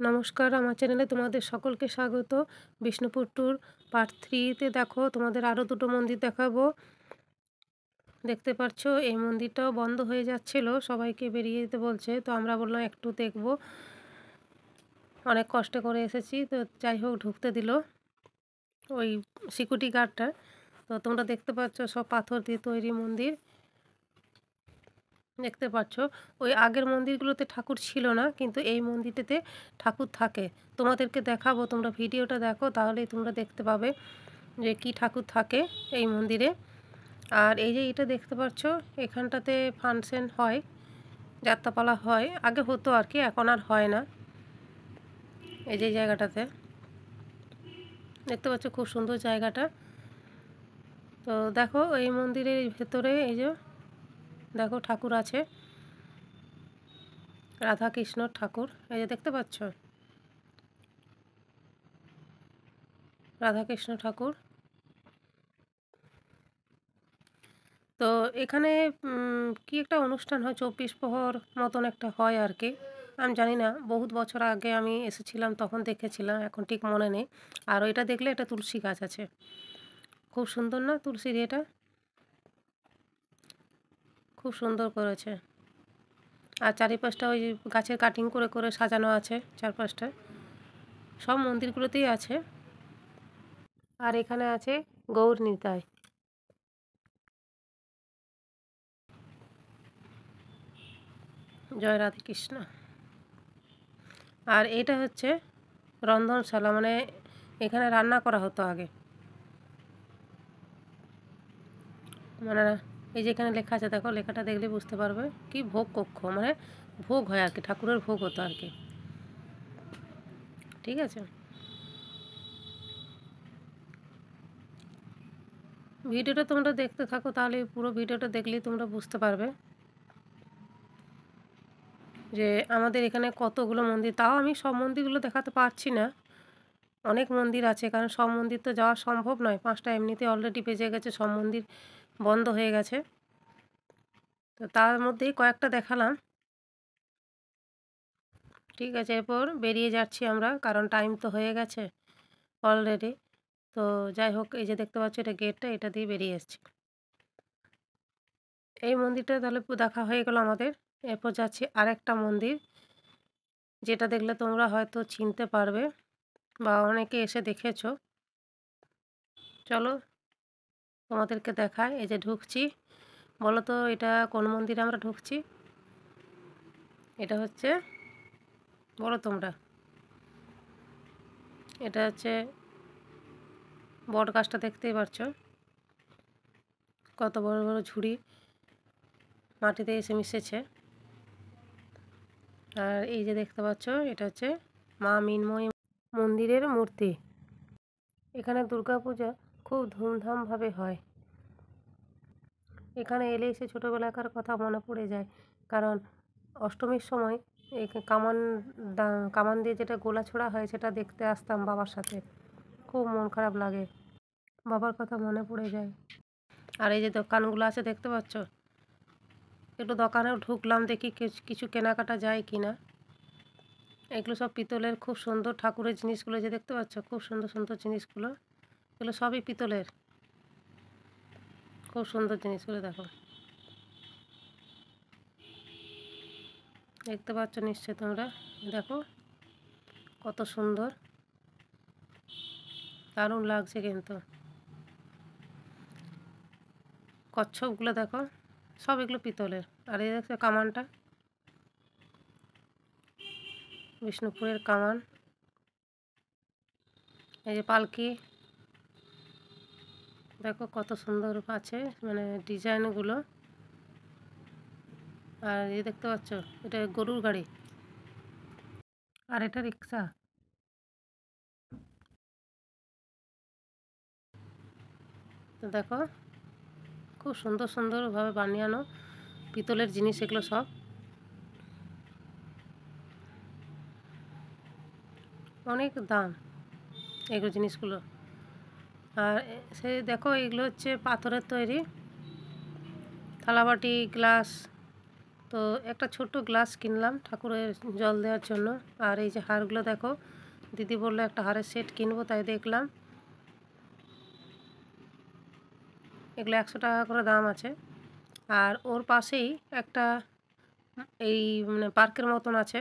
নমস্কার, আমার চ্যানেলে তোমাদের সকলকে স্বাগত। বিষ্ণুপুর ট্যুর পার্ট 3 তে দেখো তোমাদের আরও দুটো মন্দির দেখাবো। দেখতে পাচ্ছ এই মন্দিরটাও বন্ধ হয়ে যাচ্ছিল, সবাইকে বেরিয়ে যেতে বলছে, তো আমরা বললাম একটু দেখব। অনেক কষ্ট করে এসেছি, তো যাই হোক ঢুকতে দিল ওই সিকিউরিটি গার্ডটা। তো তোমরা দেখতে পাচ্ছ সব পাথর দিয়ে তৈরি মন্দির। দেখতে পাচ্ছ ওই আগের মন্দিরগুলোতে ঠাকুর ছিল না, কিন্তু এই মন্দিরটাতে ঠাকুর থাকে। তোমাদেরকে দেখাবো, তোমরা ভিডিওটা দেখো তাহলেই তোমরা দেখতে পাবে যে কি ঠাকুর থাকে এই মন্দিরে। আর এই যে এটা দেখতে পাচ্ছ, এখানটাতে ফাংশন হয়, যাত্রাপালা হয়, আগে হতো আর কি, এখন আর হয় না। এই যে জায়গাটাতে দেখতে পাচ্ছ খুব সুন্দর জায়গাটা। তো দেখো এই মন্দিরের ভেতরে এই যে দেখো ঠাকুর আছে, রাধা কৃষ্ণ ঠাকুর, এই যে দেখতে পাচ্ছ রাধাকৃষ্ণ ঠাকুর। তো এখানে কি একটা অনুষ্ঠান হয়, 24 প্রহর মতন একটা হয় আর কি। আমি জানি না, বহুত বছর আগে আমি এসেছিলাম তখন দেখেছিলাম, এখন ঠিক মনে নেই। আর ওইটা দেখলে একটা তুলসী গাছ আছে, খুব সুন্দর না তুলসীর এটা, খুব সুন্দর করেছে। আর চারিপাশটা ওই গাছের কাটিং করে করে সাজানো আছে চারপাশটা, সব মন্দিরগুলোতেই আছে। আর এখানে আছে গৌর নিতাই। জয় রাধাকৃষ্ণ। আর এটা হচ্ছে রন্ধনশালা, মানে এখানে রান্না করা হতো আগে। মানে এই যে এখানে লেখা আছে, দেখো লেখাটা দেখলে বুঝতে পারবে কি ভোগ কক্ষ, মানে ভোগ হয় আর কি, ঠাকুরের ভোগ হতো আর কি। ঠিক আছে, ভিডিওটা তোমরা দেখতে থাকো, তাহলে পুরো ভিডিওটা দেখলেই তোমরা বুঝতে পারবে যে আমাদের এখানে কতগুলো মন্দির। তাও আমি সব মন্দিরগুলো দেখাতে পারছি না, অনেক মন্দির আছে, কারণ সব মন্দির তো যাওয়া সম্ভব নয়। 5টা এমনিতে অলরেডি বেজে গেছে, সব মন্দির বন্ধ হয়ে গেছে। তো তার মধ্যেই কয়েকটা দেখালাম। ঠিক আছে, এরপর বেরিয়ে যাচ্ছি আমরা, কারণ টাইম তো হয়ে গেছে অলরেডি। তো যাই হোক, এই যে দেখতে পাচ্ছ এটা গেটটা, এটা দিয়ে বেরিয়ে এসেছি। এই মন্দিরটা তাহলে দেখা হয়ে গেল আমাদের। এরপর যাচ্ছি আরেকটা মন্দির, যেটা দেখলে তোমরা হয়তো চিনতে পারবে বা অনেকে এসে দেখেছো। চলো তোমাদেরকে দেখায়। এই যে ঢুকছি, বলো তো এটা কোন মন্দিরে আমরা ঢুকছি? এটা হচ্ছে, বলো তোমরা, এটা হচ্ছে বট গাছটা, দেখতেই পারছো কত বড় বড় ঝুড়ি মাটিতে এসে মিশেছে। আর এই যে দেখতে পাচ্ছ এটা হচ্ছে মা মৃন্ময়ী মন্দিরের মূর্তি। এখানে দুর্গাপূজা খুব ধুমধামভাবে হয়। এখানে এলে সে ছোটোবেলাকার কথা মনে পড়ে যায়, কারণ অষ্টমীর সময় এই কামান দিয়ে যেটা গোলা ছোড়া হয় সেটা দেখতে আসতাম বাবার সাথে, খুব মন খারাপ লাগে, বাবার কথা মনে পড়ে যায়। আর এই যে দোকানগুলো আছে দেখতে পাচ্ছ, একটু দোকানেও ঢুকলাম, দেখি কিছু কেনাকাটা যায় কি না। এগুলো সব পিতলের, খুব সুন্দর ঠাকুরের জিনিসগুলো যে দেখতে পাচ্ছ, খুব সুন্দর সুন্দর জিনিসগুলো, এগুলো সবই পিতলের, খুব সুন্দর জিনিসগুলো দেখো, দেখতে পাচ্ছ নিশ্চয়ই তোমরা, দেখো কত সুন্দর, দারুণ লাগছে কিন্তু। কচ্ছপগুলো দেখো, সব এগুলো পিতলের। আর এই দেখছো কামানটা, বিষ্ণুপুরের কামান। এই যে পালকি, দেখো কত সুন্দর আছে, মানে ডিজাইনগুলো। আর এই দেখতে পাচ্ছ এটা গরুর গাড়ি, আর এটা রিক্সা। তো দেখো খুব সুন্দর সুন্দরভাবে বানিয়ানো পিতলের জিনিস, এগুলো সব অনেক দাম এগুলো জিনিসগুলো। আর সে দেখো এগুলো হচ্ছে পাথরের তৈরি, থালাবাটি, গ্লাস, তো একটা ছোট্ট গ্লাস কিনলাম ঠাকুরের জল দেওয়ার জন্য। আর এই যে হারগুলো দেখো, দিদি বললো একটা হারের সেট কিনবো, তাই দেখলাম এগুলো 100 টাকা করে দাম আছে। আর ওর পাশেই একটা এই মানে পার্কের মতন আছে,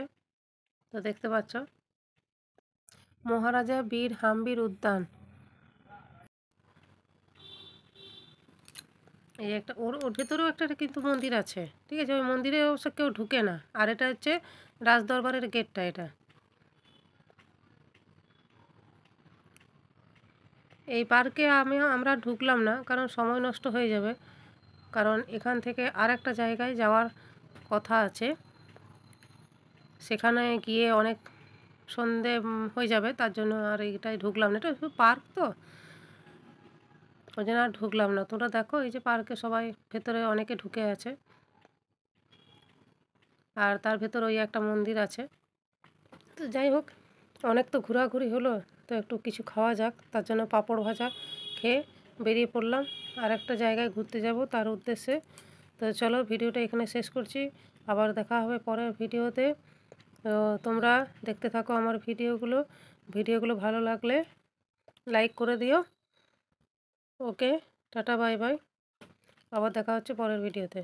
তো দেখতে পাচ্ছ মহারাজা বীর হাম্বির উদ্যান। এই একটা ওর ওর ভেতরেও একটা কিন্তু মন্দির আছে, ঠিক আছে। ওই মন্দিরে অবশ্য কেউ ঢুকে না। আর এটা হচ্ছে রাজদরবারের গেটটা এটা। এই পার্কে আমরা ঢুকলাম না, কারণ সময় নষ্ট হয়ে যাবে। কারণ এখান থেকে আর একটা জায়গায় যাওয়ার কথা আছে, সেখানে গিয়ে অনেক সন্ধে হয়ে যাবে, তার জন্য আর এইটাই ঢুকলাম না। এটা শুধু পার্ক তো, ওই জন্য আর ঢুকলাম না। তোমরা দেখো এই যে পার্কে সবাই ভেতরে অনেকে ঢুকে আছে, আর তার ভেতর ওই একটা মন্দির আছে। তো যাই হোক, অনেক তো ঘোরাঘুরি হলো, তো একটু কিছু খাওয়া যাক। তার জন্য পাঁপড় ভাজা খেয়ে বেরিয়ে পড়লাম আর একটা জায়গায় ঘুরতে যাব তার উদ্দেশ্যে। তো চলো ভিডিওটা এখানে শেষ করছি, আবার দেখা হবে পরের ভিডিওতে। তো তোমরা দেখতে থাকো আমার ভিডিওগুলো ভালো লাগলে লাইক করে দিও। ওকে, টাটা, বাই বাই, আবার দেখা হচ্ছে পরের ভিডিওতে।